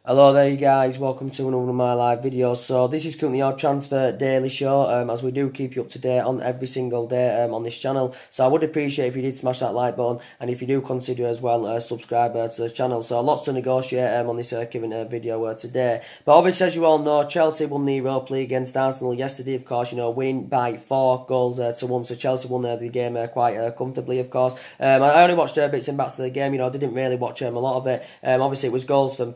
Hello there you guys, welcome to another one of my live videos. So this is currently our transfer daily show, as we do keep you up to date on every single day on this channel. So I would appreciate if you did smash that like button, and if you do consider as well subscribe to the channel. So lots to negotiate on this given video today. But obviously, as you all know, Chelsea won the Europa League against Arsenal yesterday, of course, winning by 4 goals to 1. So Chelsea won the game quite comfortably, of course. I only watched bits and bats of the game, didn't really watch a lot of it. Obviously it was goals from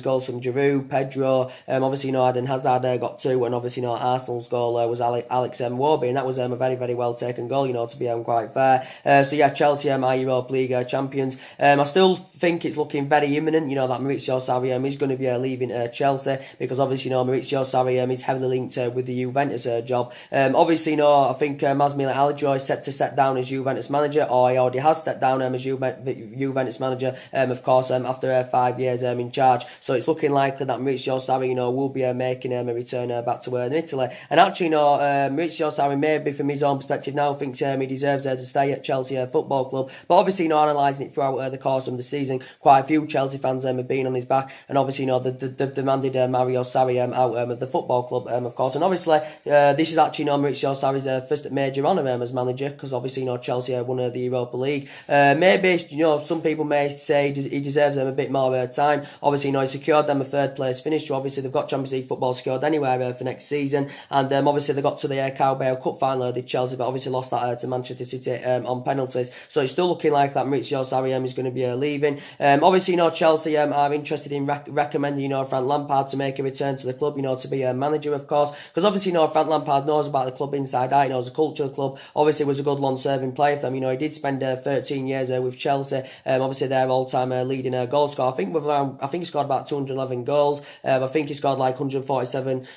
goals from Giroud, Pedro, obviously, Eden Hazard got 2, and obviously, Arsenal's goal was Alex Iwobi, and that was a very, very well taken goal, to be quite fair. So yeah, Chelsea are Europa League champions. I still think it's looking very imminent, that Maurizio Sarri is going to be leaving Chelsea, because obviously, Maurizio Sarri is heavily linked with the Juventus job. Obviously, I think Masmila Allegri is set to step down as Juventus manager, or he already has stepped down as Juventus manager, of course, after 5 years in charge. So it's looking likely that Maurizio Sarri, will be making a return back to Italy. And actually, Maurizio Sarri, maybe from his own perspective now, thinks he deserves to stay at Chelsea Football Club. But obviously, analysing it throughout the course of the season, quite a few Chelsea fans have been on his back, and obviously, they've demanded Mario Sarri out of the football club, of course. And obviously, this is actually Maurizio Sarri's first major honour as manager, because obviously, Chelsea won the Europa League. Maybe, some people may say he deserves a bit more time. Obviously, he secured them a third place finish. So obviously, they've got Champions League football secured anyway for next season. And obviously, they got to the Carabao Cup final, did Chelsea, but obviously lost that to Manchester City on penalties. So it's still looking like that Maurizio Sarri is going to be leaving. Obviously, Chelsea are interested in recommending, Frank Lampard to make a return to the club, to be a manager, of course. Because obviously, Frank Lampard knows about the club inside out. He knows the culture of the club. Obviously, was a good long-serving player for them. He did spend 13 years with Chelsea. Obviously, their all-time leading goal scorer. I think he scored about 211 goals. I think he scored like 147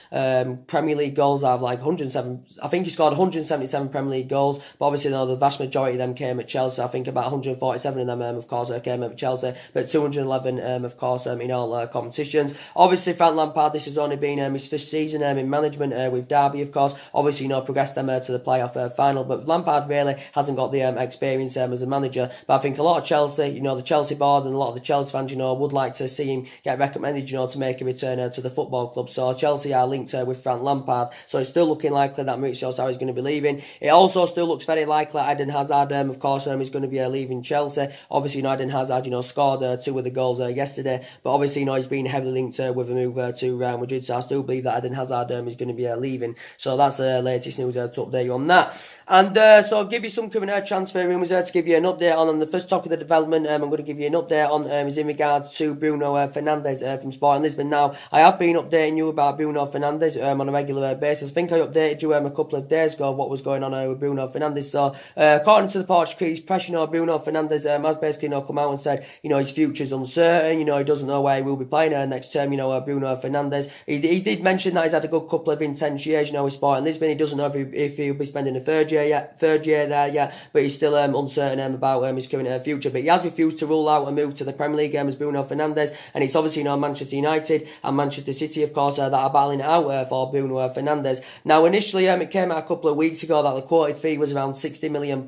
Premier League goals out of like 107. I think he scored 177 Premier League goals. But obviously, the vast majority of them came at Chelsea. I think about 147 of them, of course, came at Chelsea. But 211, of course, in all competitions. Obviously, Frank Lampard, this has only been his first season in management with Derby, of course. Obviously, progressed them to the playoff final. But Lampard really hasn't got the experience as a manager. But I think a lot of Chelsea, the Chelsea board and a lot of the Chelsea fans, would like to see him get recommended, to make a return to the football club. So Chelsea are linked with Frank Lampard. So it's still looking likely that Maurizio Sarri is going to be leaving. It also still looks very likely Eden Hazard, of course, is going to be leaving Chelsea. Obviously, Eden Hazard, scored 2 of the goals yesterday. But obviously, he's been heavily linked with a move to Real Madrid. So I still believe that Eden Hazard is going to be leaving. So that's the latest news to update you on that. And so I'll give you some current transfer rumours to give you an update on the first topic of the development. I'm going to give you an update on is in regards to Bruno Fernandes from Sporting Lisbon. Now, I have been updating you about Bruno Fernandes on a regular basis. I think I updated you a couple of days ago of what was going on with Bruno Fernandes. So, according to the Portuguese press, Bruno Fernandes has basically come out and said, his future's uncertain. He doesn't know where he will be playing next term. Bruno Fernandes. He did mention that he's had a good couple of intense years, with Sporting Lisbon. He doesn't know if he'll be spending a third year there yet, but he's still uncertain about his current future. But he has refused to rule out a move to the Premier League as Bruno Fernandes, and it's obviously Manchester United and Manchester City, of course, that are battling it out for Bruno Fernandes. Now, initially, it came out a couple of weeks ago that the quoted fee was around £60 million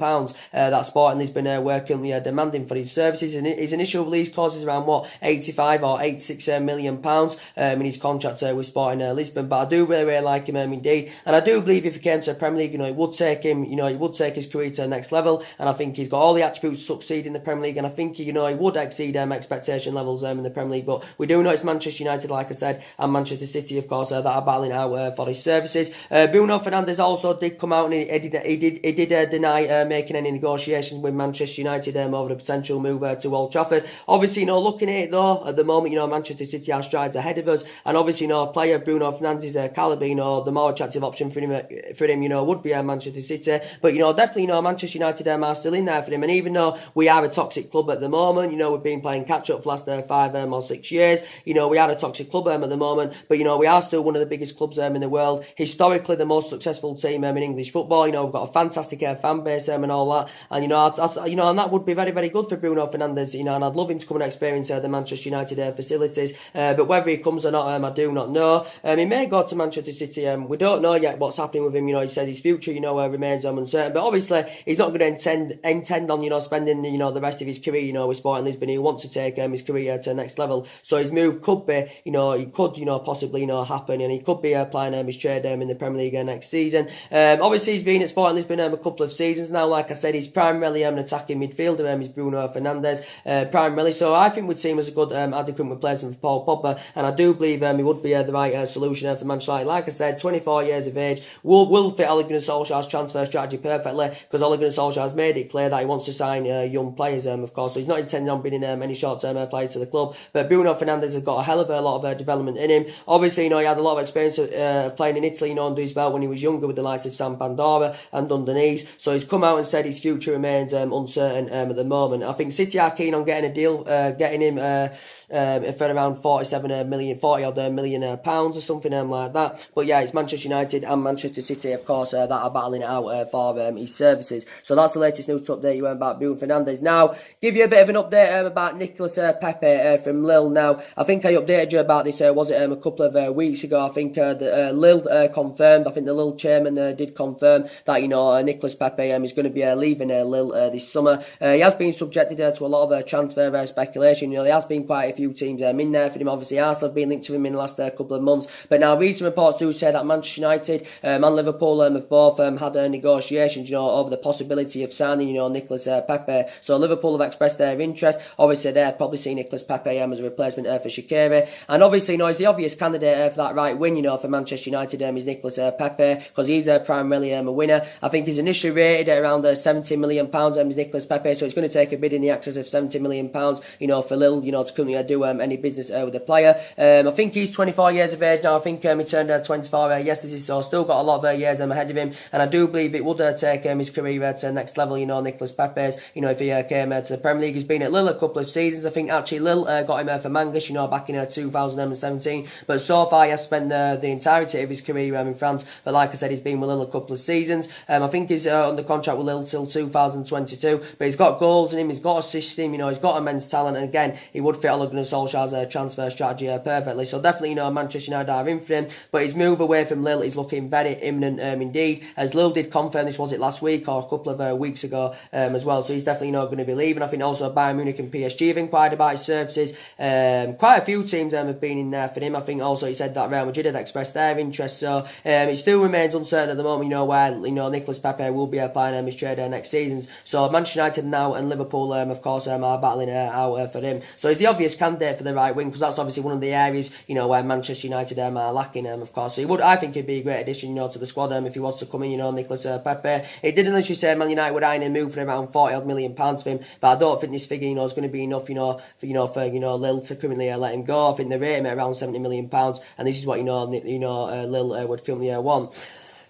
that Sporting Lisbon were currently demanding for his services, and his initial release clause is around 85 or 86 million pounds in his contract with Sporting Lisbon. But I do really like him indeed, and I do believe if he came to the Premier League, it would take him, he would take his career to the next level, and I think he's got all the attributes to succeed in the Premier League, and I think he would exceed expectation levels in the Premier League. But we do know it's Manchester United, like I said, and Manchester City, of course, that are battling out for his services. Bruno Fernandes also did come out and he did deny making any negotiations with Manchester United over the potential move to Old Trafford. Obviously, looking at it though, at the moment, Manchester City are strides ahead of us, and obviously, player Bruno Fernandes' calibre, the more attractive option for him, would be Manchester City. But definitely, Manchester United are still in there for him, and even though we are a toxic club at the moment, we've been playing catch up for the last 5 or 6 years. We are a toxic club at the moment, but we are still one of the biggest clubs in the world. Historically, the most successful team in English football. We've got a fantastic fan base and all that, and and that would be very, very good for Bruno Fernandes. And I'd love him to come and experience the Manchester United facilities. But whether he comes or not, I do not know. He may go to Manchester City. We don't know yet what's happening with him. He said his future, remains uncertain. But obviously, he's not going to intend on, spending, the rest of his career, with Sporting Lisbon. He wants to take his career to the next level. So his move could be, it could, possibly, happen, and he could be playing his trade in the Premier League next season. Obviously, he's been at Sporting Lisbon a couple of seasons now. Like I said, he's primarily an attacking midfielder. He's Bruno Fernandes, primarily. So I think we'd see him as a good adequate replacement for Paul Pogba, and I do believe he would be the right solution for Manchester United. Like I said, 24 years of age, will fit Ole Gunnar Solskjaer's transfer strategy perfectly, because Ole Gunnar Solskjaer has made it clear that he wants to sign young players, of course. So he's not intending on bringing any short-term players to the club. But Bruno Fernandes has got a hell of a lot of development in him. Obviously, he had a lot of experience of playing in Italy, under his belt when he was younger with the likes of Sam Pandora and underneath. So he's come out and said his future remains uncertain at the moment. I think City are keen on getting a deal, getting him for around 40 million pounds or something like that. But yeah, it's Manchester United and Manchester City, of course, that are battling it out for his services. So that's the latest news to update you about Bruno Fernandes. Now, give you a bit of an update about Niclos Pepe from Lille. Now, I think I updated you about this, was it a couple of weeks ago? I think Lille confirmed, I think the Lille chairman did confirm that, Niclos Pepe is going to be leaving Lille this summer. He has been subjected to a lot of transfer speculation. There has been quite a few teams in there for him. Obviously, Arsenal have been linked to him in the last couple of months. But now recent reports do say that Manchester United and Liverpool have both had negotiations, over the possibility of signing, Niclos Pepe. So Liverpool have expressed their interest. Obviously, they're probably seeing Niclos Pepe as a replacement for Shaqiri. And obviously, he's the obvious candidate for that right wing, for Manchester United is Niclos Pepe, because he's primarily a winner. I think he's initially rated at around £70 million is Niclos Pepe. So it's going to take a bid in the excess of £70 million, for Lille, to currently do any business with the player. I think he's 24 years of age now. I think he turned 24 yesterday, so still got a lot of years ahead of him. And I do believe it would take his career to the next level, Niclos Pepe's, if he came to the Premier League. He's been at Lille a couple of seasons. I think actually Lille got him for Mangas, back in 2017. But so far he has spent the entirety of his career in France. But like I said, he's been with Lille a couple of seasons. I think he's under contract with Lille till 2022. But he's got goals in him, he's got assists in him, he's got immense talent. And again, he would fit Ole Gunnar Solskjaer's transfer strategy perfectly. So definitely, Manchester United are in for him. But his move away from Lille is looking very imminent indeed. As Lille did confirm this, was it last week or a couple of weeks ago as well. So he's definitely not going to be leaving. I think also Bayern Munich and PSG have inquired about his services. Quite a few teams have been in there for him. I think also he said that Real Madrid had expressed their interest. So it still remains uncertain at the moment, where Niclos Pepe will be applying his trade next season. So Manchester United now and Liverpool, of course, are battling out for him. So he's the obvious candidate for the right wing, because that's obviously one of the areas, where Manchester United are lacking, of course. So I think he'd be a great addition, to the squad if he was to come in, Niclos Pepe. It did initially say Man United would eyeing a move for around £40 million for him, but I don't think this figure, is going to be enough, for Lille to currently let him go. I think they rate him at around £70 million, and this is what Lille would currently want.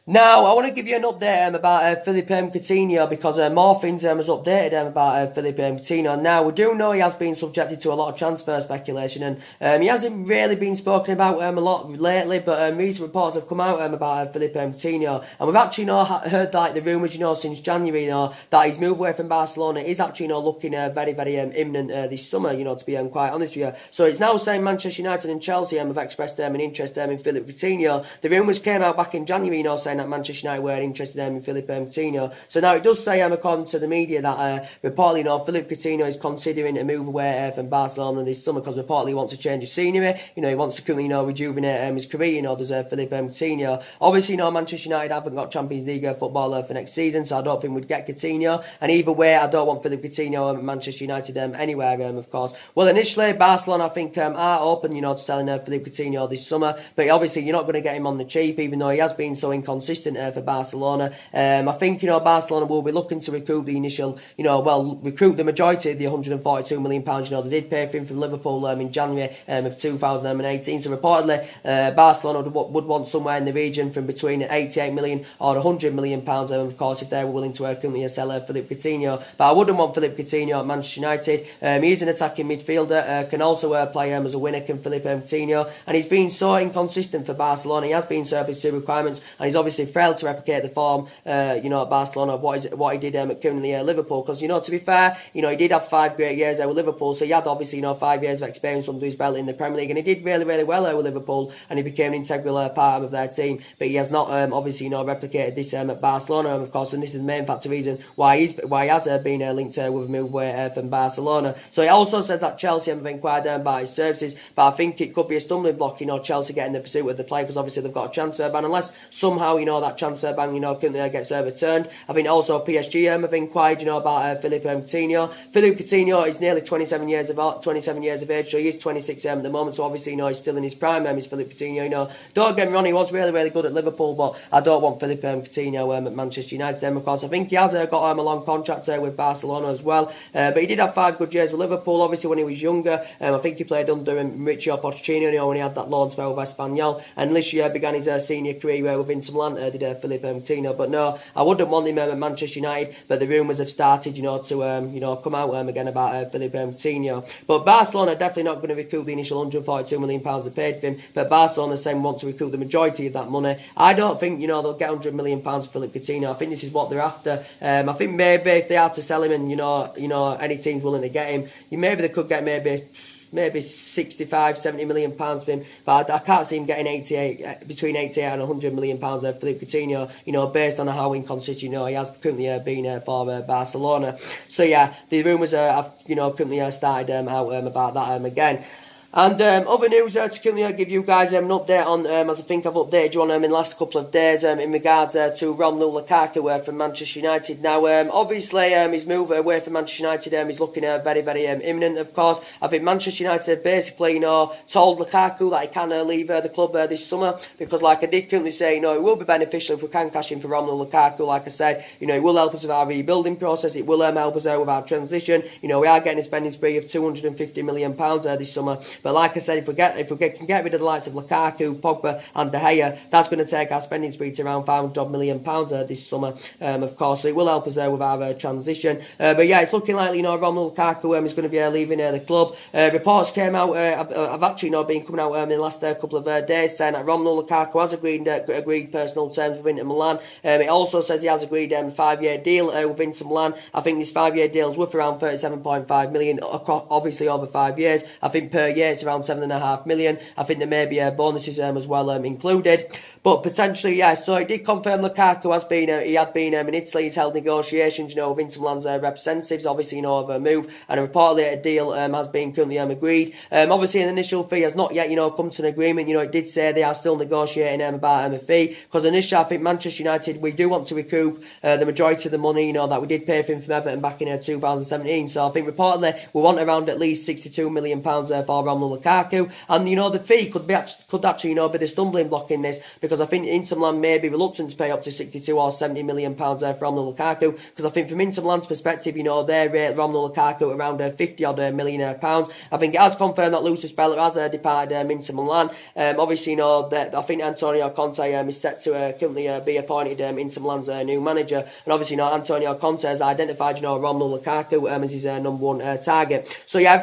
Now, I want to give you an update about Phillips Coutinho, because more things has updated about Phillips Coutinho. Now, we do know he has been subjected to a lot of transfer speculation, and he hasn't really been spoken about a lot lately, but recent reports have come out about Phillips Coutinho, and we've actually heard the rumours since January that his move away from Barcelona is actually looking very, very imminent this summer, to be quite honest with you. So it's now saying Manchester United and Chelsea have expressed an interest in Phillips Coutinho. The rumours came out back in January, saying that Manchester United were interested in Phillips Coutinho. So now it does say, according to the media, that reportedly, Phillips Coutinho is considering a move away from Barcelona this summer, because reportedly he wants to change his scenery. He wants to currently, rejuvenate his career. Does Phillips Coutinho. Obviously, Manchester United haven't got Champions League football for next season, so I don't think we'd get Coutinho. And either way, I don't want Phillips Coutinho at Manchester United anywhere, of course. Well, initially, Barcelona, I think, are open, to selling Phillips Coutinho this summer. But obviously, you're not going to get him on the cheap, even though he has been so inconsistent for Barcelona. I think, Barcelona will be looking to recruit the initial, recruit the majority of the £142 million, they did pay for him from Liverpool in January of 2018. So reportedly, Barcelona would want somewhere in the region from between 88 million or £100 million, of course, if they were willing to currently sell Phillips Coutinho. But I wouldn't want Phillips Coutinho at Manchester United. He's an attacking midfielder, can also play as a winner, can Phillips Coutinho, and he's been so inconsistent for Barcelona. He has been serving two requirements, and he's obviously obviously failed to replicate the form, at Barcelona of what he did currently at Liverpool. Because, to be fair, he did have 5 great years with Liverpool, so he had obviously, 5 years of experience under his belt in the Premier League, and he did really, really well with Liverpool, and he became an integral part of their team. But he has not obviously, replicated this at Barcelona, of course, and this is the main factor reason why he has been linked with a move away from Barcelona. So it also says that Chelsea haven't inquired about his services, but I think it could be a stumbling block, Chelsea getting the pursuit of the player, because obviously they've got a transfer ban, unless somehow, that transfer ban, gets overturned. I think also PSG have inquired, about Phillips Coutinho. Phillips Coutinho is nearly 27 years of age, so he is 26 at the moment, so obviously, he's still in his prime, is Phillips Coutinho, don't get me wrong, he was really, really good at Liverpool, but I don't want Phillips Coutinho at Manchester United, of course. I think he has got a long contract with Barcelona as well, but he did have 5 good years with Liverpool, obviously when he was younger. I think he played under Mauricio Pochettino, when he had that loan spell with Espanyol, and this year began his senior career with Inter Milan, did Phillips Coutinho. But no, I wouldn't want him at Manchester United, but the rumours have started, to come out again about Phillips Coutinho. But Barcelona are definitely not going to recoup the initial £142 million they paid for him, but Barcelona saying want to recoup the majority of that money. I don't think, they'll get £100 million for Phillips Coutinho. I think this is what they're after. I think maybe if they are to sell him and, any team's willing to get him, maybe they could get maybe 65, 70 million pounds for him, but I can't see him getting between 88 and 100 million pounds of Phillips Coutinho, based on how inconsistent, he has currently been for Barcelona. So yeah, the rumours have, currently started out about that again. And other news to give you guys an update on, as I think I've updated you on in the last couple of days, in regards to Romelu Lukaku from Manchester United. Now, obviously, his move away from Manchester United is looking very, very imminent, of course. I think Manchester United have basically, told Lukaku that he can leave the club this summer, because like I did currently say, it will be beneficial if we can cash in for Romelu Lukaku. Like I said, it will help us with our rebuilding process. It will help us with our transition. We are getting a spending spree of £250 million this summer. But like I said, if we can get rid of the likes of Lukaku, Pogba and De Gea, that's going to take our spending spree to around £500 million this summer, of course. So it will help us with our transition. But yeah, it's looking like, Romelu Lukaku is going to be leaving the club. Reports came out, have actually been coming out in the last couple of days, saying that Romelu Lukaku has agreed personal terms with Inter Milan. It also says he has agreed a 5-year deal with Inter Milan. I think this 5-year deal is worth around 37.5 million, obviously over 5 years. I think per year it's around 7.5 million. I think there may be bonuses as well included. But potentially, yeah, so it did confirm Lukaku has been, he had been in Italy. He's held negotiations, with Inter Milan's representatives, obviously, of a move, and reportedly a deal has been currently agreed. Obviously, an initial fee has not yet, come to an agreement. It did say they are still negotiating about a fee, because initially, I think Manchester United, we do want to recoup the majority of the money, that we did pay for him from Everton back in 2017. So I think reportedly, we want around at least £62 million for Romelu Lukaku, and, the fee could actually, be the stumbling block in this, because I think Inter Milan may be reluctant to pay up to 62 or 70 million pounds for Romelu Lukaku, because I think from Inter Milan's perspective, they rate Romelu Lukaku around 50 odd million pounds. I think it has confirmed that Lucius Bellet has departed Inter Milan. Obviously, that I think Antonio Conte is set to currently be appointed Inter Milan's new manager, and obviously, Antonio Conte has identified Romelu Lukaku as his number one target. So yeah,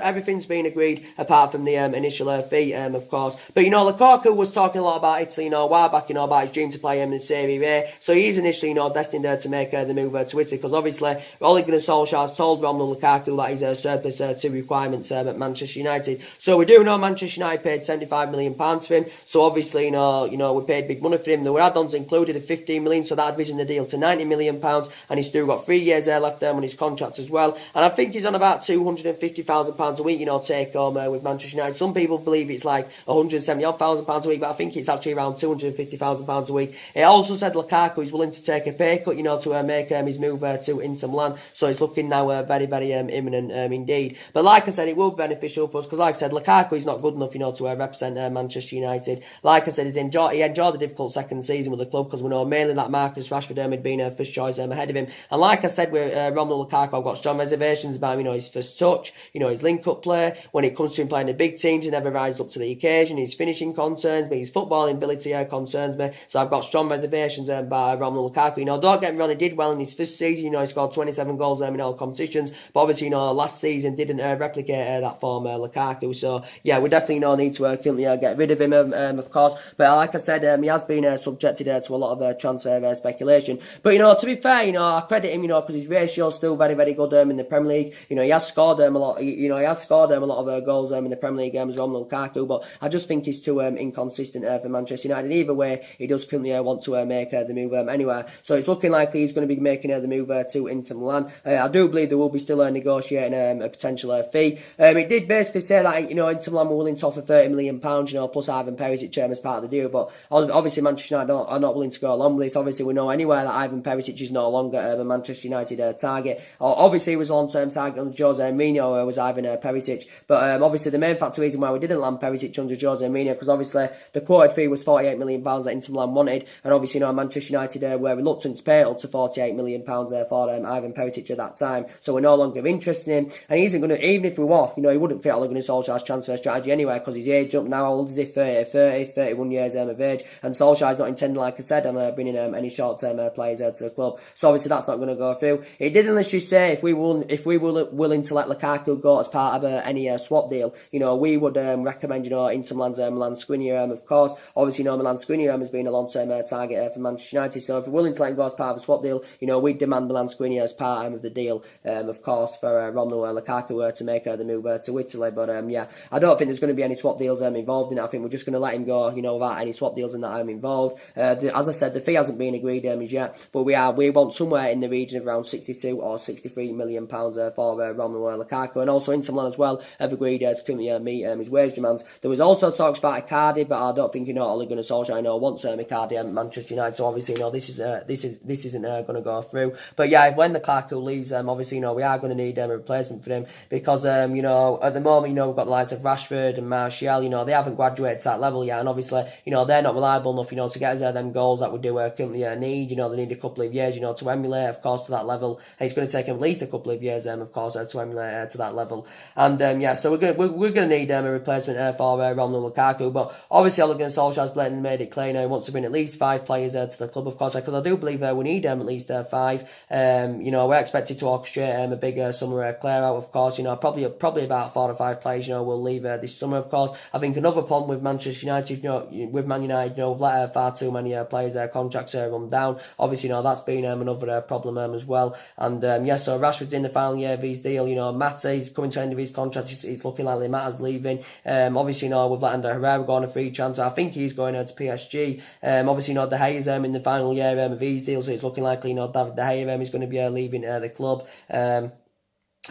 everything's been agreed apart from the initial fee, of course. But Lukaku was talking a lot about Italy, a while back, about his dream to play in Serie A. So he's initially, destined to make the move to Italy, because obviously Ole Gunnar Solskjaer has told Romelu Lukaku that he's surplus to requirements at Manchester United. So we do know Manchester United paid £75 million for him. So obviously, we paid big money for him. There were add-ons included of £15 million, so that had risen the deal to £90 million, and he's still got 3 years left on his contract as well. And I think he's on about £250,000 a week, take home with Manchester United. Some people believe it's like £170,000 a week, but I think it's actually around £250,000 a week. It also said Lukaku is willing to take a pay cut, to make his move to Inter Milan. So it's looking now very, very imminent indeed. But like I said, it will be beneficial for us, because like I said, Lukaku is not good enough, to represent Manchester United. Like I said, he enjoyed the difficult second season with the club, because we know mainly that Marcus Rashford had been first choice ahead of him. And like I said, with Romelu Lukaku, I've got strong reservations about his first touch, his link-up play. When it comes to him playing the big teams, he never rises up to the occasion. His finishing concerns, but his footballing ability obviously concerns me. So I've got strong reservations by Romelu Lukaku. You know, don't get me wrong, he did well in his first season. You know, he scored 27 goals in all competitions. But obviously, you know, last season didn't replicate that form, Lukaku. So yeah, we definitely need to currently get rid of him, of course. But like I said, he has been subjected to a lot of transfer speculation. But you know, to be fair, you know, I credit him, you know, because his ratio is still very, very good in the Premier League. You know, he has scored a lot. You know, he has scored a lot of goals in the Premier League as Romelu Lukaku. But I just think he's too inconsistent for Manchester United. Either way, he does currently want to make the move anywhere. So it's looking like he's going to be making the move to Inter Milan. I do believe they will be still negotiating a potential fee. It did basically say that, you know, Inter Milan were willing to offer £30 million, you know, plus Ivan Perisic as part of the deal. But obviously Manchester United are not willing to go along with this. Obviously we know anywhere that Ivan Perisic is no longer a Manchester United target. Obviously he was a long-term target under Jose Mourinho, was Ivan Perisic. But obviously the main reason why we didn't land Perisic under Jose Mourinho, because obviously the quoted fee was £48 million that Inter Milan wanted, and obviously, you know, Manchester United were reluctant to pay up to £48 million for Ivan Perisic at that time. So we're no longer interested in him, and he isn't going to, even if we were, you know, he wouldn't fit Ole Gunnar Solskjaer's transfer strategy anyway, because he's aged up now. How old is he? 31 years of age, and Solskjaer's not intending, like I said, on bringing any short-term players to the club. So obviously that's not going to go through. It did initially say if we were willing to let Lukaku go as part of any swap deal, you know, we would recommend, you know, Inter Milan's Milan Skriniar, of course. Obviously, you know, Milan Skriniar has been a long-term target for Manchester United. So if we're willing to let him go as part of a swap deal, you know, we'd demand Milan Skriniar as part of the deal, of course, for Romelu Lukaku to make the move to Italy. But yeah, I don't think there's going to be any swap deals involved in it. I think we're just going to let him go, you know, without any swap deals in that involved. As I said, the fee hasn't been agreed as yet, but we want somewhere in the region of around 62 or 63 million pounds for Romelu Lukaku, and also Inter Milan as well have agreed to currently meet his wage demands. There was also talks about Icardi, but I don't think, you know, Ole Gunnar Solskjaer, you know, wants Icardi at Manchester United. So obviously, you know, this isn't going to go through. But yeah, when Lukaku leaves, obviously, you know, we are going to need a replacement for him, because you know, at the moment, you know, we've got the likes of Rashford and Martial. You know, they haven't graduated to that level yet, and obviously, you know, they're not reliable enough, you know, to get us them goals that we do currently need. You know, they need a couple of years, you know, to emulate, of course, to that level. It's going to take them at least a couple of years, of course, to emulate to that level. And yeah, so we're going to need a replacement for Romelu Lukaku. But obviously, Ole Gunnar Solskjaer's blatantly made it clear now he wants to bring at least 5 players to the club, of course, because I do believe we need at least 5. You know, we're expected to orchestrate a big summer clear out, of course. You know, probably about 4 or 5 players, you know, will leave this summer, of course. I think another problem with Manchester United, you know, with Man United, you know, we've let far too many players contracts run down. Obviously, you know, that's been another problem as well. And yeah, so Rashford's in the final year of his deal. You know, Mate's coming to the end of his contract. It's looking like Mate's leaving. Obviously, you know, we've let Ander Herrera go on a free transfer. I think he's going to PSG. Obviously, you know, De Gea's in the final year of his deal, so it's looking likely, you know, David De Gea is going to be leaving the club.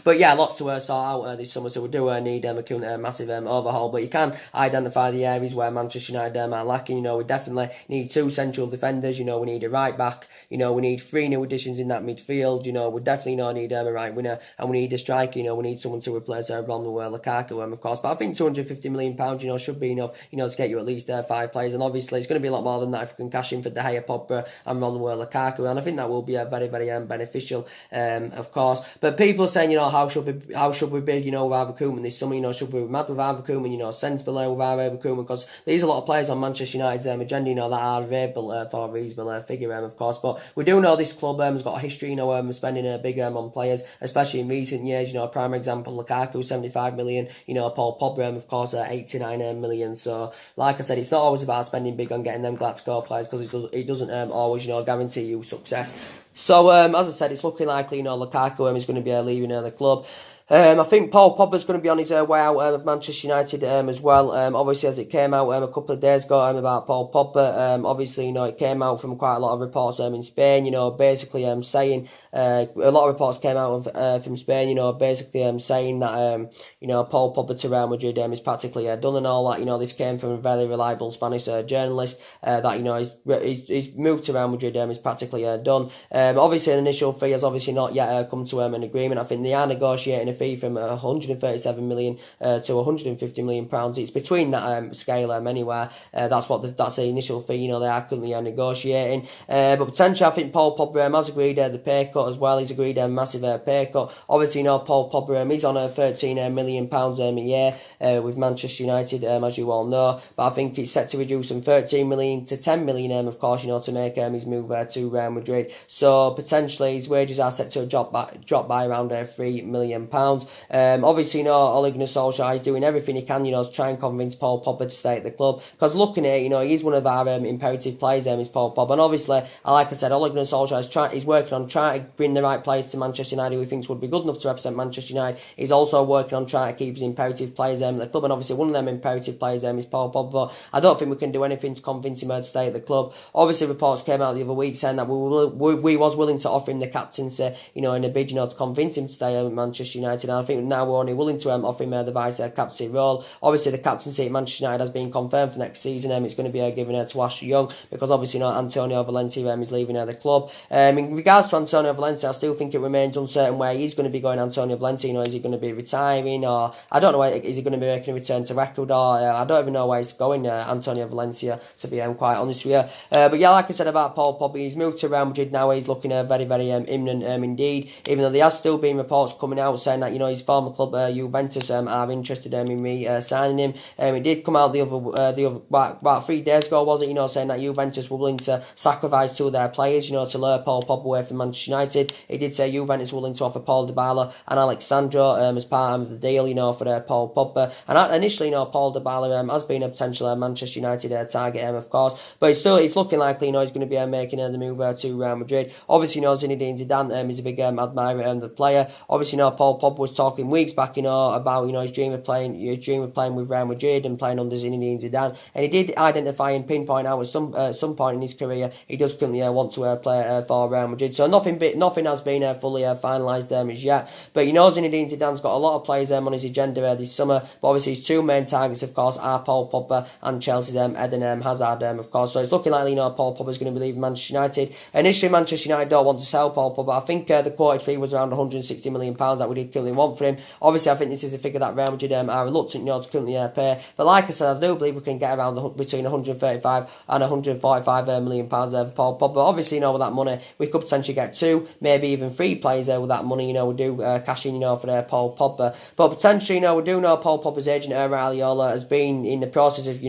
But yeah, lots to sort out this summer, so we do need a massive overhaul. But you can identify the areas where Manchester United are lacking. You know, we definitely need 2 central defenders. You know, we need a right back. You know, we need 3 new additions in that midfield. You know, we definitely need a right winger, and we need a striker. You know, we need someone to replace Romelu Lukaku, of course. But I think £250 million, you know, should be enough, you know, to get you at least 5 players. And obviously, it's going to be a lot more than that if we can cash in for De Gea, Pogba, and Romelu Lukaku. And I think that will be very, very beneficial, of course. But people are saying, you know, how should we be, you know, with our recruitment this summer? You know, should we be mad with our recruitment? You know, sensible with our recruitment, because there's a lot of players on Manchester United's agenda, you know, that are available for a reasonable figure, of course. But we do know this club has got a history, you know, spending big on players, especially in recent years. You know, a prime example, Lukaku, 75 million. You know, Paul Pogba, of course, 89 million. So, like I said, it's not always about spending big on getting them Glasgow players, because it doesn't always, you know, guarantee you success. So, as I said, it's looking likely, you know, Lukaku is going to be leaving the club. I think Paul Pogba's going to be on his way out of Manchester United as well. Obviously, as it came out a couple of days ago about Paul Pogba, obviously, you know, it came out from quite a lot of reports in Spain, you know, basically saying, a lot of reports came out from Spain, you know, basically saying that, you know, Paul Pogba to Real Madrid is practically done and all that. You know, this came from a very reliable Spanish journalist that, you know, his move to Real Madrid is practically done. Obviously, an initial fee has obviously not yet come to an agreement. I think they are negotiating a fee from 137 million to 150 million pounds. It's between that scale anywhere. That's the initial fee. They are currently negotiating. But potentially, I think Paul Pogba has agreed the pay cut as well. He's agreed a massive pay cut. Obviously, Paul Pogba is on a 13 million pounds a year with Manchester United, as you all know. But I think it's set to reduce from 13 million to 10 million, of course, to make his move to Real Madrid. So potentially his wages are set to drop by around £3 million. Obviously, Ole Gunnar Solskjaer is doing everything he can, to try and convince Paul Pogba to stay at the club. Because looking at it, he's one of our imperative players, is Paul Pogba. And obviously, like I said, Ole Gunnar Solskjaer is working on trying to bring the right players to Manchester United who he thinks would be good enough to represent Manchester United. He's also working on trying to keep his imperative players at the club. And obviously, one of them imperative players is Paul Pogba. I don't think we can do anything to convince him to stay at the club. Obviously, reports came out the other week saying that we was willing to offer him the captaincy, in a bid, to convince him to stay at Manchester United. And I think now we're only willing to offer him the vice captaincy role. Obviously, the captaincy at Manchester United has been confirmed for next season. It's going to be given to Ashley Young because obviously, Antonio Valencia is leaving the club. In regards to Antonio Valencia, I still think it remains uncertain where he's going to be going. Antonio Valencia, is he going to be retiring, or I don't know, is he going to be making a return to record, or I don't even know where he's going, Antonio Valencia, to be quite honest with you. But yeah, like I said about Paul Pogba, he's moved to Real Madrid now. He's looking very, very imminent indeed, even though there has still been reports coming out saying that, his former club, Juventus, are interested in signing him. It did come out the other about 3 days ago, was it, saying that Juventus were willing to sacrifice two of their players, to lure Paul Pogba away from Manchester United. It did say Juventus were willing to offer Paul Dybala and Alex Sandro as part of the deal, for Paul Pogba. And initially, Paul Dybala has been a potential Manchester United target, of course, but it's looking likely, he's going to be making the move to Real Madrid. Obviously, Zinedine Zidane is a big admirer of the player. Obviously, Paul Pogba was talking weeks back, about his dream of playing with Real Madrid and playing under Zinedine Zidane, and he did identify and pinpoint out at some point in his career he does currently want to play for Real Madrid. So nothing has been fully finalised as yet. But Zinedine Zidane's got a lot of players on his agenda this summer. But obviously his two main targets, of course, are Paul Pogba and Chelsea's Eden Hazard, of course. So it's looking likely Paul Pogba's going to be leaving Manchester United. Initially, Manchester United don't want to sell Paul Pogba. I think the quoted fee was around £160 million that we did currently want for him. Obviously, I think this is a figure that Real Madrid are reluctant to currently pay. But like I said, I do believe we can get around between 135 and 145 million pounds for Paul Pogba. Obviously, with that money, we could potentially get 2, maybe even 3 players with that money. We do cash in, for Paul Pogba. But potentially, we do know Paul Pogba's agent, Raiola, has been in the process of,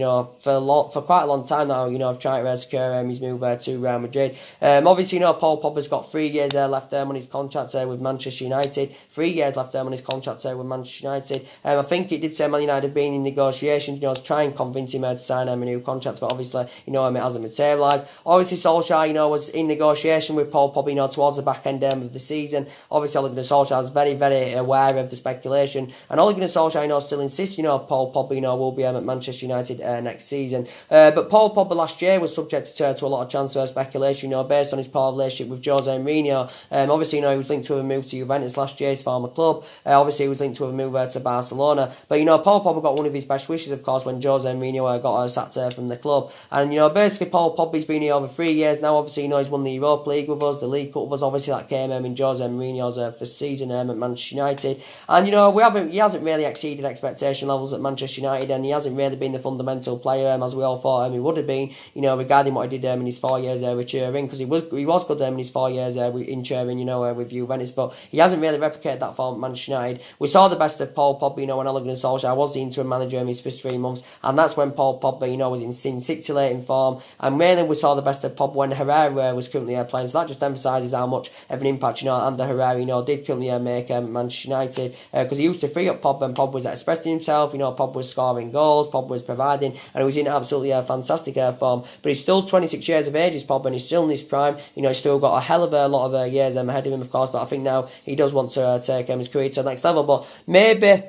for quite a long time now, of trying to secure his move to Real Madrid. Obviously, Paul Pogba's got 3 years left on his contract with Manchester United. 3 years left on his contract with Manchester United. I think it did say Man United have been in negotiations, to try and convince him to sign a new contract, but obviously, it hasn't materialised. Obviously, Solskjaer, was in negotiation with Paul Pogba, towards the back end of the season. Obviously, Ole Gunnar Solskjaer is very, very aware of the speculation, and Ole Gunnar Solskjaer, still insists, Paul Pogba, will be at Manchester United next season. But Paul Pogba last year was subject to a lot of transfer speculation, based on his poor relationship with Jose Mourinho. Obviously, he was linked to a move to Juventus last year, his former club. Obviously, he was linked to a move to Barcelona. But, Paul Pogba got one of his best wishes, of course, when Jose Mourinho got sacked from the club. And, basically, Paul Pogba's been here over 3 years now. Obviously, he's won the Europa League with us, the League Cup with us. Obviously, that came in Jose Mourinho's first season at Manchester United. And, he hasn't really exceeded expectation levels at Manchester United, and he hasn't really been the fundamental player as we all thought he would have been, regarding what he did in his 4 years with Turin, because he was good in his 4 years in Turin, with Juventus, but he hasn't really replicated that form at Manchester United. We saw the best of Paul Pogba, when Ole Gunnar Solskjaer was the interim manager in his first 3 months, and that's when Paul Pogba, was in scintillating form, and mainly we saw the best of Pogba when Herrera was currently playing, so that just emphasises how much of an impact, Ander Herrera, did currently make Manchester United, because he used to free up Pogba, and Pogba was expressing himself, Pogba was scoring goals, Pogba was providing, and he was in absolutely fantastic form. But he's still 26 years of age, is Pogba, and he's still in his prime. He's still got a hell of a lot of years ahead of him, of course, but I think now he does want to take his career to the next level. But maybe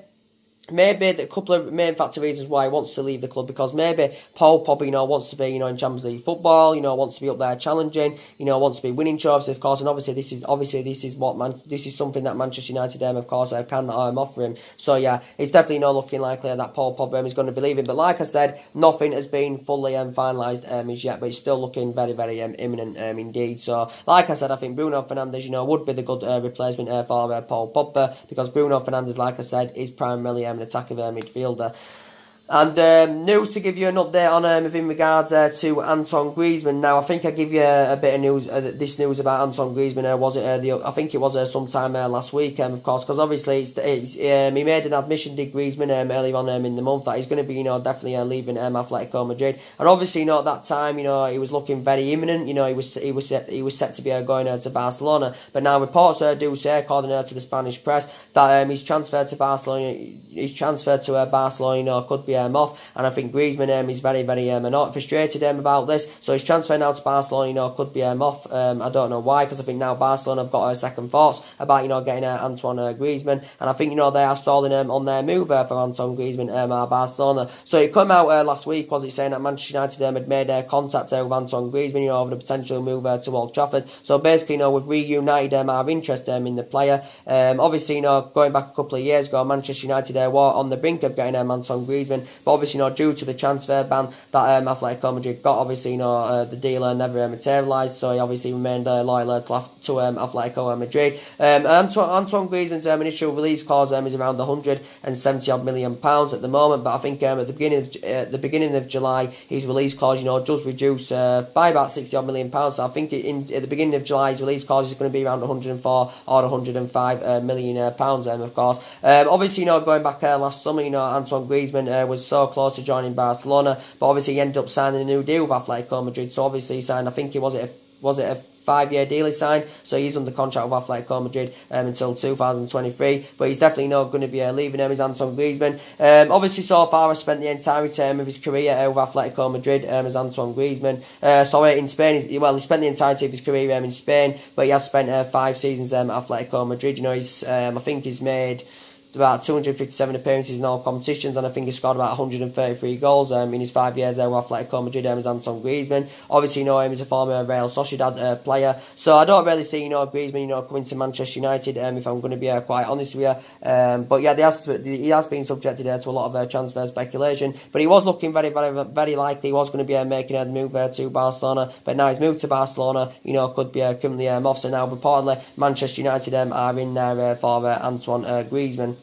maybe a couple of main factor reasons why he wants to leave the club, because maybe Paul Pogba, wants to be, in Champions League football, wants to be up there challenging, wants to be winning trophies, of course, and obviously this is something that Manchester United, of course, can offer him. So yeah, it's definitely not looking likely that Paul Pogba is going to be leaving. But like I said, nothing has been fully finalised as yet, but it's still looking very, very imminent indeed. So like I said, I think Bruno Fernandes, would be the good replacement for Paul Pogba, because Bruno Fernandes, like I said, is primarily an attacking midfielder. And news to give you an update on in regards to Antoine Griezmann. Now, I think I give you a bit of news. This news about Antoine Griezmann was it? I think it was sometime last week, of course, because obviously he made an admission, did Griezmann, earlier on in the month, that he's going to be, definitely leaving Atletico Madrid. And obviously, at that time, he was looking very imminent. He was set to be going to Barcelona. But now reports do say, according to the Spanish press, that he's transferred to Barcelona. He's transferred to Barcelona, could be off, and I think Griezmann is very, very not frustrated about this. So he's transferring now to Barcelona, could be off. I don't know why, because I think now Barcelona have got second thoughts about getting Antoine Griezmann, and I think they are stalling on their move for Antoine Griezmann at Barcelona. So it came out last week, was it, saying that Manchester United had made contact with Antoine Griezmann, over the potential move to Old Trafford. So basically, we've reunited our interest in the player. Obviously, going back a couple of years ago, Manchester United were on the brink of getting Antoine Griezmann. But obviously, due to the transfer ban that Atletico Madrid got, obviously, the dealer never materialised, so he obviously remained loyal to Atletico Madrid. Antoine Griezmann's initial release clause is around 170 million pounds at the moment, but I think at the beginning of July, his release clause, does reduce by about 60 million pounds. So I think at the beginning of July, his release clause is going to be around 104 or 105 million pounds. Of course, obviously, going back last summer, Antoine Griezmann was so close to joining Barcelona, but obviously he ended up signing a new deal with Atletico Madrid. So obviously he signed, I think was it a 5-year deal he signed, so he's under contract with Atletico Madrid until 2023, but he's definitely not going to be leaving him, is Antoine Griezmann. Obviously, so far, has spent the entire term of his career with Atletico Madrid as Antoine Griezmann. In Spain, he spent the entirety of his career in Spain, but he has spent 5 seasons at Atletico Madrid. I think he's made about 257 appearances in all competitions, and I think he scored about 133 goals in his 5 years with Atletico Madrid as Antoine Griezmann. Obviously, him as a former Real Sociedad player, so I don't really see Griezmann coming to Manchester United, if I'm going to be quite honest with you. But yeah, he has been subjected to a lot of transfer speculation, but he was looking very, very, very likely he was going to be making a move to Barcelona, but now he's moved to Barcelona, could be currently off. So now reportedly Manchester United are in there for Antoine Griezmann.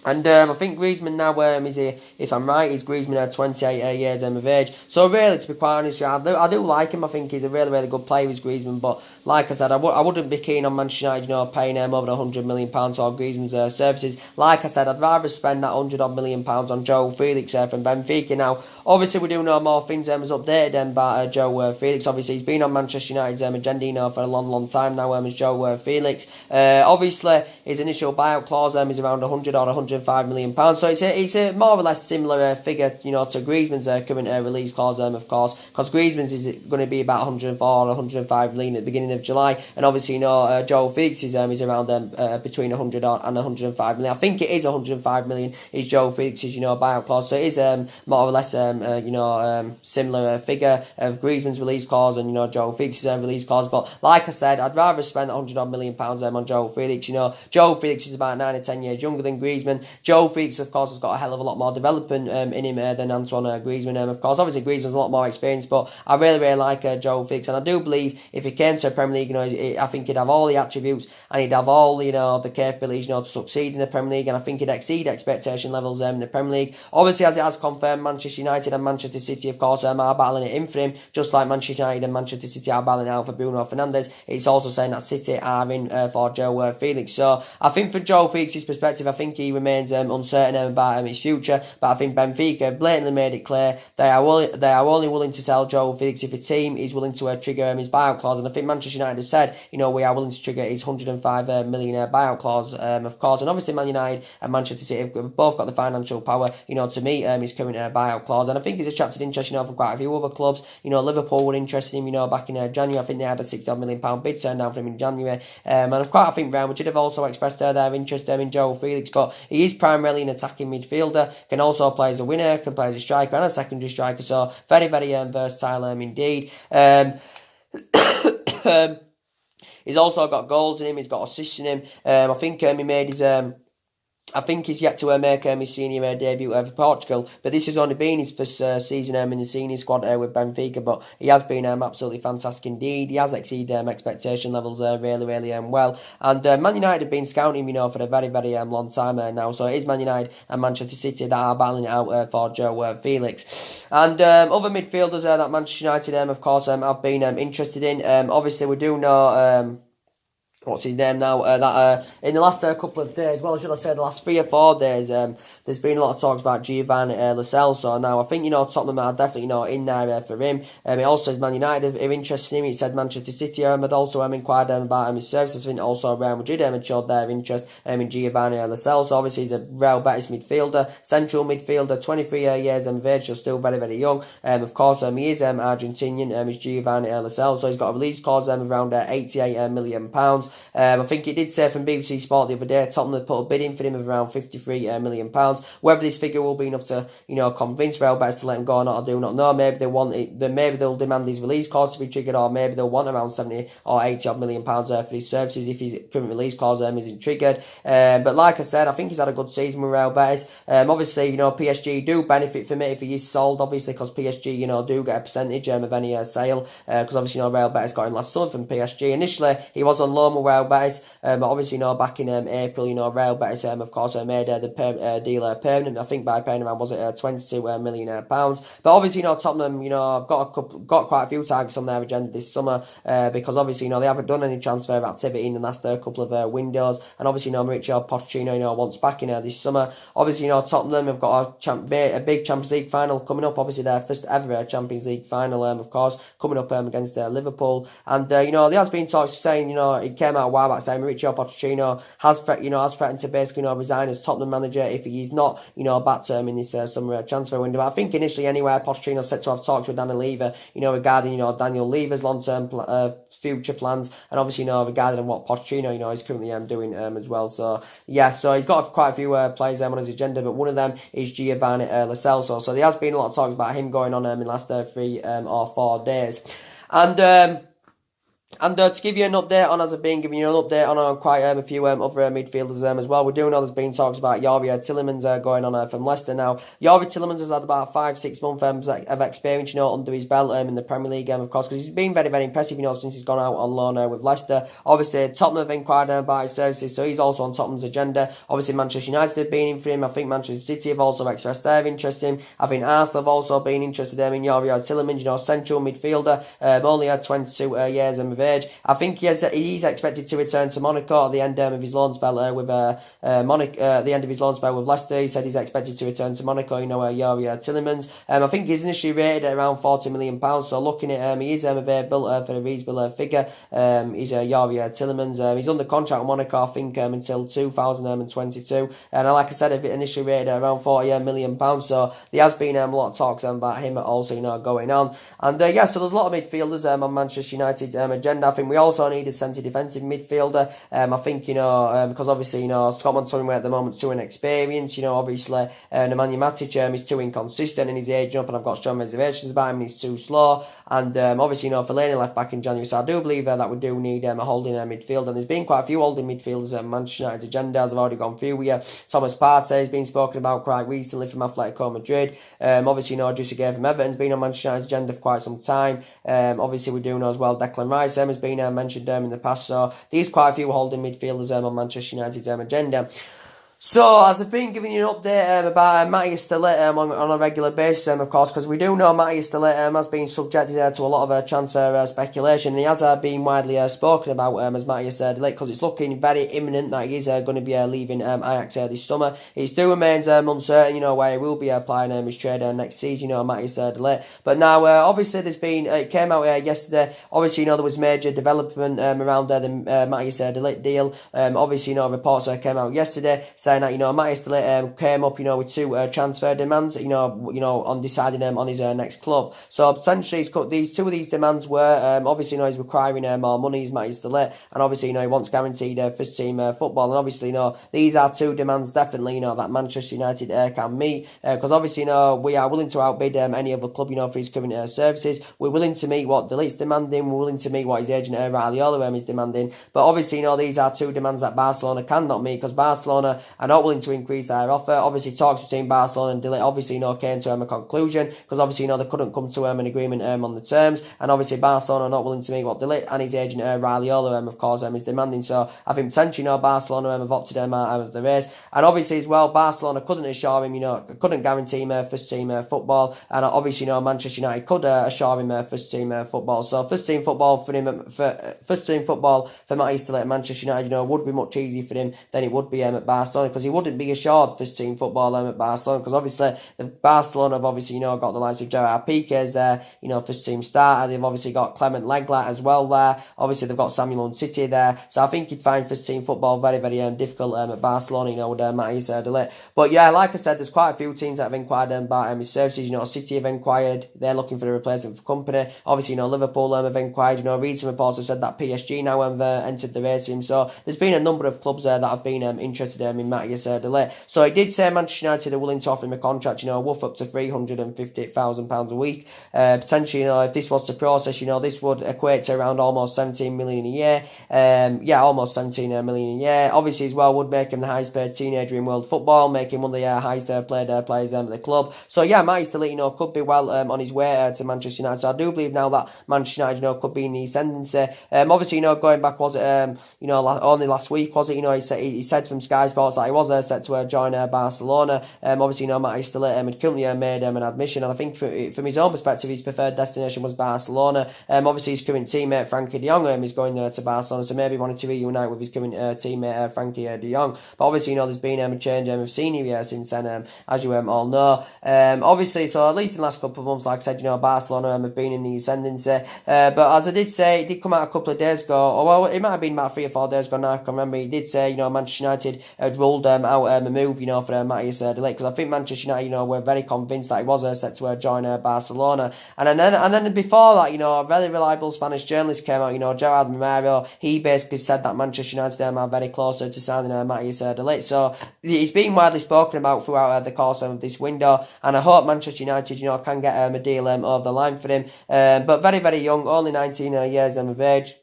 And I think Griezmann now is if I'm right, is Griezmann 28 years of age. So really, to be quite honest, I do like him. I think he's a really, really good player, with Griezmann. But like I said, I wouldn't be keen on Manchester United, paying him over £100 million for Griezmann's services. Like I said, I'd rather spend that £100 million on Joe Felix from Benfica. Now, obviously, we do know more things as updated about Joe Felix. Obviously, he's been on Manchester United's agenda for a long, long time now as Joe Felix. Obviously, his initial buyout clause is around 100 or 105 million pounds. So it's a more or less similar figure, to Griezmann's current release clause, of course, because Griezmann's is going to be about 104 or 105 million at the beginning of July, and obviously, Joe Felix is around between 100 and 105 million. I think it is 105 million is Joe Felix's buyout clause. So it is more or less similar figure of Griezmann's release clause and Joe Felix's release clause. But like I said, I'd rather spend 100 million pounds on Joe Felix. Joe Felix is about 9 or 10 years younger than Griezmann. Joe Felix, of course, has got a hell of a lot more development in him than Antoine Griezmann. Of course, obviously Griezmann's a lot more experienced, but I really, really like Joe Felix, and I do believe if he came to the Premier League, I think he'd have all the attributes and he'd have all the capabilities to succeed in the Premier League, and I think he'd exceed expectation levels in the Premier League. Obviously, as it has confirmed, Manchester United and Manchester City, of course, are battling it in for him, just like Manchester United and Manchester City are battling out for Bruno Fernandes. It's also saying that City are in for Joe Felix. So I think from Joe Felix's perspective, I think he remains remains uncertain about his future. But I think Benfica have blatantly made it clear they are only willing to sell Joe Felix if a team is willing to trigger his buyout clause. And I think Manchester United have said, we are willing to trigger his 105 million buyout clause, of course. And obviously Man United and Manchester City have both got the financial power, to meet his current buyout clause. And I think he's attracted interest, from quite a few other clubs. Liverpool were interested in him, back in January. I think they had a £60 million bid turned down for him in January. And I think Real Madrid have also expressed their interest in Joe Felix, but he is primarily an attacking midfielder, can also play as a winner, can play as a striker and a secondary striker, so very, very versatile indeed. He's also got goals in him, he's got assists in him. I think he made his... I think he's yet to make his senior debut for Portugal, but this has only been his first season in the senior squad with Benfica, but he has been absolutely fantastic indeed. He has exceeded expectation levels really, really well. And Man United have been scouting him, for a very, very long time now, so it is Man United and Manchester City that are battling it out for Joe Felix. And other midfielders that Manchester United, of course, have been interested in. Obviously, we do know... what's his name now? In the last couple of days, well, should I say the last 3 or 4 days, there's been a lot of talks about Giovanni Lo Celso. Now, I think, Tottenham are definitely, in there for him. It also says Man United are interested in him. It said Manchester City had also inquired about his services. I think also Real Madrid had showed their interest in Giovanni Lo Celso. Obviously, he's a Real Betis midfielder, central midfielder, 23 years of age, so still very, very young. Of course, he is Argentinian, is Giovanni Lo Celso. He's got a release clause of around £88 million. I think it did say from BBC Sport the other day, Tottenham had put a bid in for him of around £53 million. Whether this figure will be enough to, convince Real Betis to let him go or not, I do not know. Maybe they want it, maybe they'll demand his release clause to be triggered, or maybe they'll want around 70 or 80 odd million pounds for his services if his current release clause isn't triggered. But like I said, I think he's had a good season with Real Betis. Obviously, PSG do benefit from it if he is sold, obviously, because PSG, do get a percentage of any sale, because obviously, Real Betis got him last summer from PSG. Initially, he was on loan with Real Betis, but obviously, back in April, Real Betis, of course, made the deal permanent. I think by paying around, was it £22 million. But obviously, Tottenham, have got quite a few targets on their agenda this summer, because obviously, they haven't done any transfer activity in the last couple of windows, and obviously, Mauricio Pochettino, wants back in this summer. Obviously, Tottenham have got a big Champions League final coming up. Obviously, their first ever Champions League final, of course, coming up against Liverpool. And there has been talks saying, it came out a while back saying Mauricio Pochettino has threatened to basically resign as Tottenham manager if he is not back to him in this summer transfer window. But I think initially anyway, Pochettino said to have talked with Daniel Levy, regarding Daniel Levy's long-term future plans, and obviously regarding what Pochettino is currently doing as well. So yeah, so he's got quite a few players on his agenda, but one of them is Giovanni Lo Celso. So there has been a lot of talks about him going on in the last 3 or 4 days. And to give you an update on, as I've been giving you an update on quite a few other midfielders as well, we do know there's been talks about Yuri Tillemans going on from Leicester now. Yuri Tillemans has had about 5-6 months of experience, under his belt in the Premier League, of course, because he's been very, very impressive, since he's gone out on loan with Leicester. Obviously, Tottenham have inquired about his services, so he's also on Tottenham's agenda. Obviously, Manchester United have been in for him. I think Manchester City have also expressed their interest in him. I think Arsenal have also been interested in Yuri Tillemans, central midfielder, only had 22 years of age. I think he's expected to return to Monaco at the end of his loan spell with the end of his loan spell with Leicester. He said he's expected to return to Monaco. Yuri Tillemans. I think he's initially rated at around £40 million. So looking at he is available for a reasonable figure. He's Yuri Tillemans. He's under contract with Monaco, I think, until 2022. And like I said, initially rated at around £40 million. So there has been a lot of talks about him also going on. And so there's a lot of midfielders on Manchester United's agenda. I think we also need a centre defensive midfielder. I think, because obviously, Scott McTominay at the moment too inexperienced. Obviously, Nemanja Matic is too inconsistent and he's aging up, and I've got strong reservations about him and he's too slow. And obviously, Fellaini left back in January, so I do believe that we do need a holding midfield. And there's been quite a few holding midfielders on Manchester United's agenda, as I've already gone through here. Thomas Partey has been spoken about quite recently from Atletico Madrid. Obviously, Idrissa Gueye from Everton's been on Manchester United's agenda for quite some time. Obviously, we do know as well Declan Rice has been mentioned in the past. So there's quite a few holding midfielders on Manchester United's agenda. So, as I've been giving you an update about Matthias de Ligt on a regular basis, of course, because we do know Matthias de Ligt has been subjected to a lot of transfer speculation, and he has been widely spoken about as Matthias de Ligt, because it's looking very imminent that he is going to be leaving Ajax this summer. It still remains uncertain, where he will be applying his trade next season, Matthias de Ligt. But now, obviously, there's been, it came out yesterday, obviously, there was major development around the Matthias de Ligt deal. Obviously, reports came out yesterday saying that Matthias de Ligt came up with two transfer demands on deciding on his next club. So potentially these two of these demands were obviously he's requiring more money, is Matthias de Ligt, and obviously he wants guaranteed first team football, and obviously these are two demands definitely that Manchester United can meet, because obviously we are willing to outbid any other club for his current services. We're willing to meet what de Ligt's demanding, we're willing to meet what his agent Raiola is demanding, but obviously these are two demands that Barcelona cannot meet, because Barcelona are not willing to increase their offer. Obviously, talks between Barcelona and de Ligt obviously came to a conclusion, because obviously they couldn't come to an agreement on the terms, and obviously Barcelona are not willing to meet what de Ligt and his agent Raiola of course is demanding. So I think potentially Barcelona have opted out of the race, and obviously as well Barcelona couldn't assure him couldn't guarantee him first team football, and obviously Manchester United could assure him first team football. So first team football for him, first team football for Matthias de Ligt at Manchester United would be much easier for him than it would be at Barcelona, because he wouldn't be assured first team football at Barcelona, because obviously the Barcelona have obviously got the likes of Gerard Piqué's there, first team starter. They've obviously got Clement Lenglet as well there. Obviously they've got Samuel Umtiti there. So I think you'd find first team football very, very difficult at Barcelona, with Matthias de Ligt. But yeah, like I said, there's quite a few teams that have inquired about his services. City have inquired. They're looking for a replacement for Company. Obviously, Liverpool have inquired. Recent reports have said that PSG now have entered the race for him. So there's been a number of clubs that have been interested in Matthias de Ligt. So it did say Manchester United are willing to offer him a contract, worth up to £350,000 a week. Potentially, if this was to process, this would equate to around almost 17 million a year. Almost 17 million a year. Obviously, as well, would make him the highest paid teenager in world football, make him one of the highest paid players at the club. So yeah, Matthias de Ligt, could be well on his way to Manchester United. So I do believe now that Manchester United, could be in the ascendancy. Obviously, going back, was it, only last week, was it, he said from Sky Sports that he was set to join Barcelona. Obviously, Matthias de Ligt had currently made an admission, and I think from his own perspective, his preferred destination was Barcelona. Obviously, his current teammate Frankie de Jong is going to Barcelona, so maybe wanted to reunite with his current teammate Frankie de Jong. But obviously, there's been a change of senior since then, as you all know. Obviously, so at least in the last couple of months, like I said, Barcelona have been in the ascendancy. But as I did say, it did come out a couple of days ago, or well, it might have been about 3 or 4 days ago now, I can remember. He did say, Manchester United had ruled out a move, for Matthias de Ligt, because I think Manchester United, were very convinced that he was set to join Barcelona. And then before that, a very reliable Spanish journalist came out, Gerard Romero. He basically said that Manchester United are very close to signing Matthias de Ligt. So he's been widely spoken about throughout the course of this window, and I hope Manchester United, can get a deal over the line for him. But very, very young, only 19 years of age.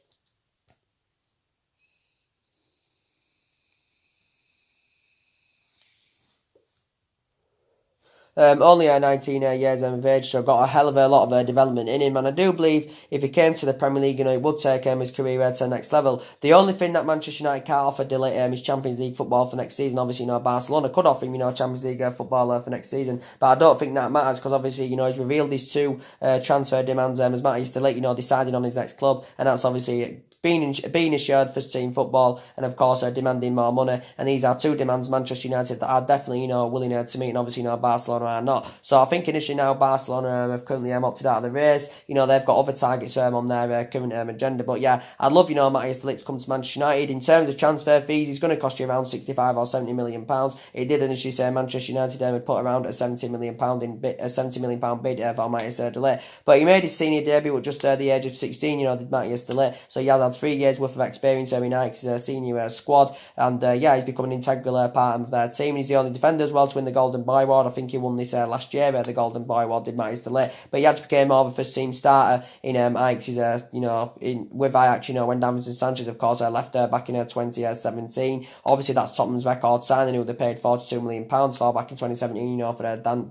Only 19 years of age, so got a hell of a lot of development in him, and I do believe if he came to the Premier League, it would take his career to the next level. The only thing that Manchester United can't offer de Ligt is Champions League football for next season. Obviously, Barcelona could offer him, Champions League football for next season, but I don't think that matters, because obviously, he's revealed his two transfer demands as Matthias de Ligt, deciding on his next club, and that's obviously being assured first team football, and of course demanding more money. And these are two demands Manchester United that are definitely willing to meet, and obviously Barcelona are not. So I think initially now Barcelona have currently opted out of the race. They've got other targets on their current agenda. But yeah, I'd love Matthias de Ligt to come to Manchester United. In terms of transfer fees, he's going to cost you around 65 or 70 million pounds. It did initially say Manchester United would put around a 70 million pound bid for Matthias de Ligt. But he made his senior debut at just the age of 16. Did Matthias de Ligt. So he had 3 years worth of experience in Ajax's senior squad, and he's become an integral part of their team. He's the only defender as well to win the Golden Boy Award. I think he won this last year, the Golden Boy Award, did Matthias de Ligt. But he actually became more of a first team starter in Ajax's, with Ajax, when Davinson Sanchez, of course, left back in 2017. Obviously, that's Tottenham's record signing, who they paid £42 million for back in 2017, for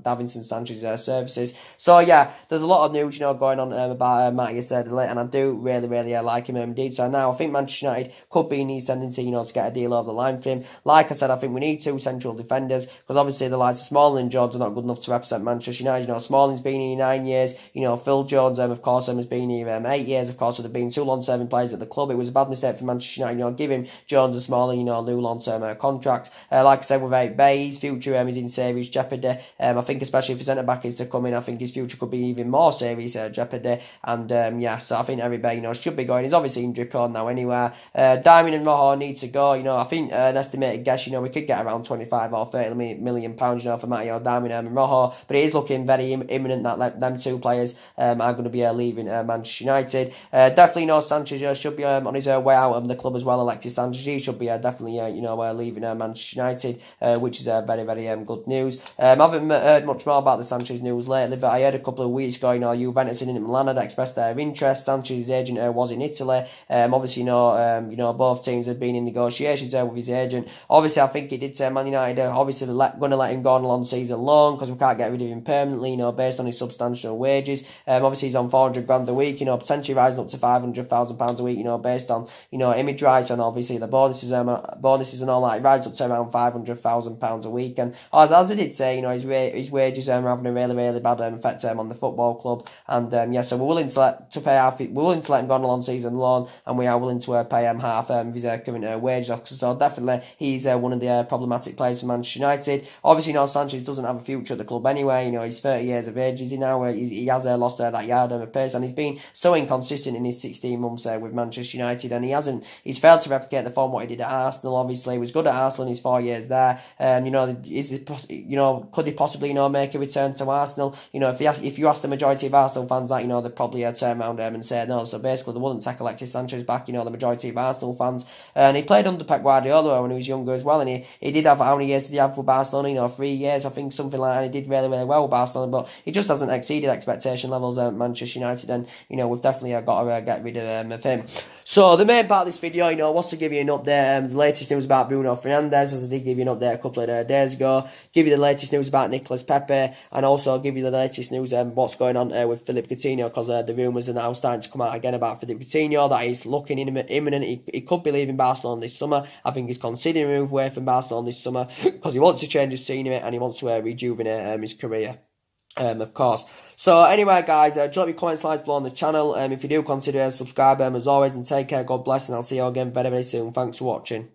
Davinson Sanchez's services. So yeah, there's a lot of news, going on about Matthias de Ligt, and I do really, really like him. He needs are now. I think Manchester United could be in the ascendancy, you know, to get a deal over the line for him. Like I said, I think we need 2 central defenders, because obviously the likes of Smalling and Jones are not good enough to represent Manchester United. You know, Smalling's been here 9 years. You know, Phil Jones, of course, has been here 8 years. Of course, there have been 2 long-serving players at the club. It was a bad mistake for Manchester United. You know, give him Jones and Smalling, you know, new long-term contracts. Like I said, without Bay, his future is in serious jeopardy. I think especially if his centre-back is to come in, I think his future could be even more serious jeopardy. And yeah, so I think Eric Bay, you know, should be going. He's obviously injury prone now anyway. Diamond and Rojo need to go. You know, I think an estimated guess, you know, we could get around 25 or 30 million pounds, you know, for Matteo Diamond and Rojo. But it is looking very imminent that them 2 players are going to be leaving Manchester United. Definitely, you know, Sanchez should be on his way out of the club as well. Alexis Sanchez, he should be definitely, you know, leaving Manchester United, which is very, very good news. I haven't heard much more about the Sanchez news lately, but I heard a couple of weeks ago, you know, Juventus and Inter Milan had expressed their interest. Sanchez's agent was in Italy. Obviously, you know, both teams had been in negotiations with his agent. Obviously, I think he did say Man United obviously going to let him go on a long season long, because we can't get rid of him permanently, you know, based on his substantial wages. Obviously, he's on 400 grand a week, you know, potentially rising up to 500,000 pounds a week, you know, based on, you know, image rights and obviously the bonuses and all that. It rises up to around 500,000 pounds a week. And as I did say, you know, his wages are having a really, really bad effect on the football club. And yeah, so we're willing to let him go on a long season loan, and we are willing to pay him half of his current wages. So definitely, he's one of the problematic players for Manchester United. Obviously, you know, Sanchez doesn't have a future at the club anyway. You know, he's 30 years of age. He has lost that yard of pace, and he's been so inconsistent in his 16 months with Manchester United, and he's failed to replicate the form what he did at Arsenal. Obviously, he was good at Arsenal in his 4 years there. You know, could he possibly, you know, make a return to Arsenal? You know, if you ask the majority of Arsenal fans that, you know, they'd probably turn around and say no. So basically, they wouldn't take Alexis Sanchez back. You know, the majority of Arsenal fans, and he played under Pep Guardiola when he was younger as well, and he did have, how many years did he have for Barcelona? You know, 3 years, I think, something like that. And he did really, really well with Barcelona, but he just hasn't exceeded expectation levels at Manchester United, and you know, we've definitely got to get rid of him. So the main part of this video, you know, was to give you an update, the latest news about Bruno Fernandes, as I did give you an update a couple of days ago. Give you the latest news about Niclos, Pepe, and also give you the latest news what's going on with Phillips Coutinho, because the rumours are now starting to come out again about Phillips Coutinho, that he's looking imminent. He could be leaving Barcelona this summer. I think he's considering a move away from Barcelona this summer, because he wants to change his scenery and he wants to rejuvenate his career. Of course. So anyway, guys, drop your comments, likes below on the channel. If you do, consider subscribing as always, and take care. God bless, and I'll see you all again very, very soon. Thanks for watching.